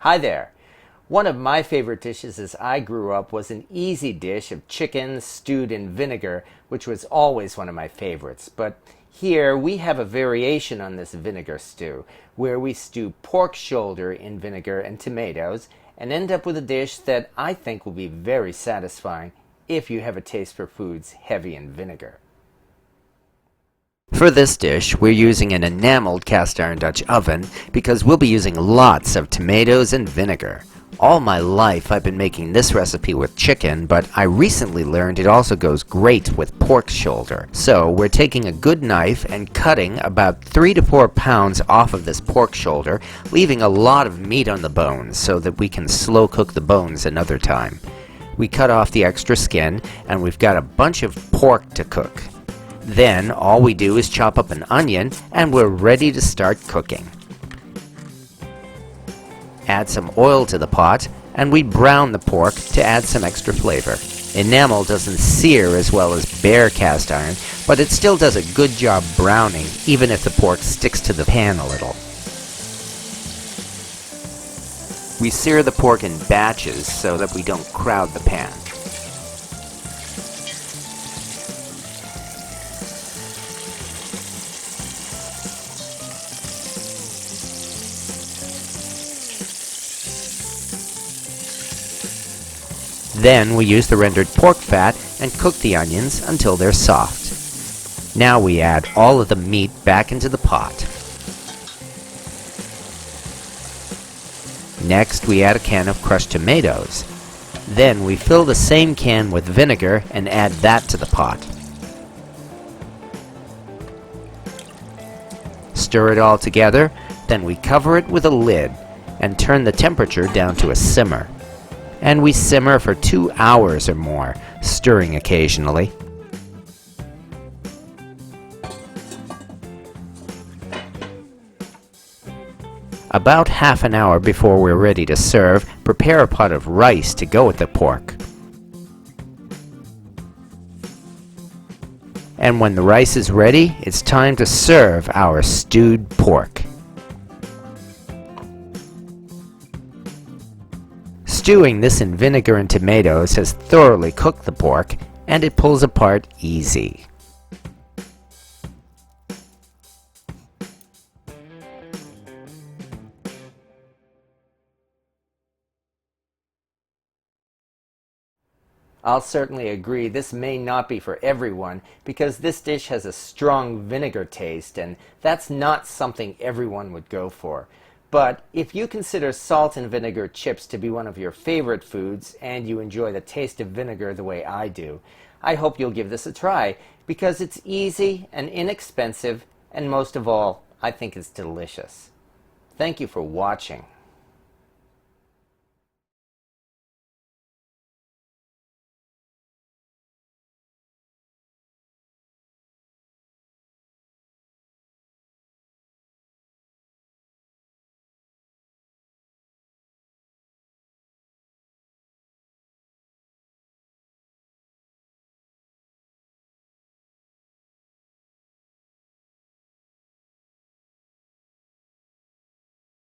Hi there. One of my favorite dishes as I grew up was an easy dish of chicken stewed in vinegar, which was always one of my favorites. But here we have a variation on this vinegar stew, where we stew pork shoulder in vinegar and tomatoes and end up with a dish that I think will be very satisfying if you have a taste for foods heavy in vinegar. For this dish, we're using an enameled cast iron Dutch oven because we'll be using lots of tomatoes and vinegar. All my life I've been making this recipe with chicken, but I recently learned it also goes great with pork shoulder. So we're taking a good knife and cutting about 3 to 4 pounds off of this pork shoulder, leaving a lot of meat on the bones so that we can slow cook the bones another time. We cut off the extra skin and we've got a bunch of pork to cook. Then all we do is chop up an onion and we're ready to start cooking. Add some oil to the pot and we brown the pork to add some extra flavor. Enamel doesn't sear as well as bare cast iron, but it still does a good job browning even if the pork sticks to the pan a little. We sear the pork in batches so that we don't crowd the pan. Then we use the rendered pork fat and cook the onions until they're soft. Now we add all of the meat back into the pot. Next we add a can of crushed tomatoes. Then we fill the same can with vinegar and add that to the pot. Stir it all together, then we cover it with a lid and turn the temperature down to a simmer. And we simmer for 2 hours or more, stirring occasionally. About half an hour before we're ready to serve, prepare a pot of rice to go with the pork. And when the rice is ready, it's time to serve our stewed pork. Stewing this in vinegar and tomatoes has thoroughly cooked the pork, and it pulls apart easy. I'll certainly agree this may not be for everyone because this dish has a strong vinegar taste, and that's not something everyone would go for. But if you consider salt and vinegar chips to be one of your favorite foods and you enjoy the taste of vinegar the way I do, I hope you'll give this a try because it's easy and inexpensive, and most of all, I think it's delicious. Thank you for watching.